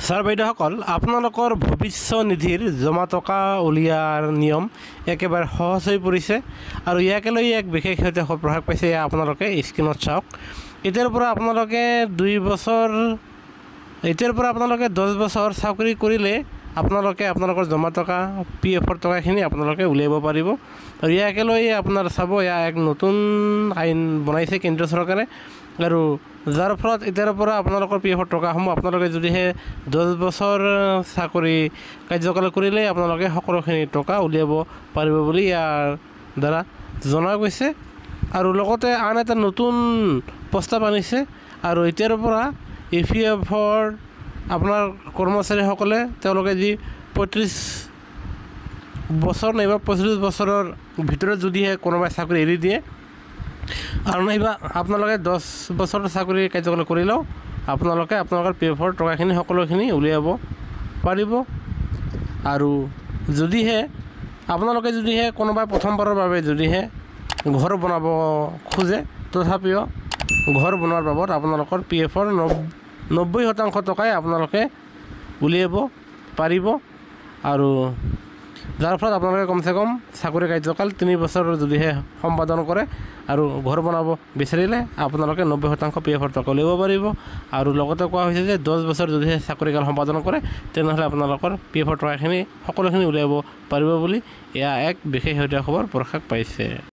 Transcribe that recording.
Sir বাইদেউসকল, আপোনালোকৰ ভৱিষ্যনিধিৰ জমা টকা উলিওৱাৰ নিয়ম একেবাৰে সহজ হৈ পৰিছে আৰু ইয়াকে লৈ এক বিশেষ প্ৰভাৱ পাইছে। এয়া আপোনালোকে স্ক্ৰীনত চাওক। এতিয়াৰ পৰা আপোনালোকে 10 বছৰ চাকৰি কৰিলে আপোনালোকে আপোনালোকৰ জমা টকা PF-ৰ টকাখিনি আপোনালোকে উলিয়াব পাৰিব। আৰু ইয়াকে লৈ আপোনাৰ চাব, এয়া এক নতুন আইন বনাইছে কেন্দ্ৰীয় চৰকাৰে, আৰু যাৰ ফলত এতিয়াৰ পৰা আপোনালোকৰ PF-ৰ টকাসমূহ আপোনালোকে যদিহে 10 বছৰ চাকৰি কাৰ্যকাল কৰিলে আপোনালোকে সকলোখিনি টকা উলিয়াব পাৰিব বুলি ইয়াৰ দ্বাৰা জনা গৈছে। আৰু লগতে আন এটা নতুন প্ৰস্তাৱ আনিছে, আৰু এতিয়াৰ পৰা EPF-ৰ আপোনাৰ কৰ্মচাৰীসকলে তেওঁলোকে যি 35 বছৰ নাইবা 35 বছৰৰ ভিতৰত যদিহে কোনোবাই চাকৰি এৰি দিয়ে, আৰু নাইবা আপোনালোকে 10 বছৰ চাকৰি কাৰ্যকাল কৰিলেও আপোনালোকে আপোনালোকৰ PF-ৰ টকাখিনি সকলোখিনি উলিয়াব পাৰিব। আৰু আপোনালোকে যদিহে কোনোবাই প্ৰথমবাৰৰ বাবে যদিহে ঘৰ বনাব খোজে, তথাপিও ঘৰ বনোৱাৰ বাবদ আপোনালোকৰ PF-ৰ 90% টকাই আপোনালোকে উলিয়াব পাৰিব। আৰু যাৰ ফলত আপোনালোকে কমচে কম চাকৰি কাৰ্যকাল 3 বছৰ যদিহে সম্পাদন কৰে আৰু ঘৰ বনাব বিচাৰিলে আপোনালোকে 90% PF-ৰ টকা উলিয়াব পাৰিব। আৰু লগতে কোৱা হৈছে যে 10 বছৰ যদিহে চাকৰিকাল সম্পাদন কৰে তেনেহ'লে আপোনালোকৰ PF-ৰ টকাখিনি সকলোখিনি উলিয়াব পাৰিব বুলি এয়া এক বিশেষ খবৰ প্ৰকাশ পাইছে।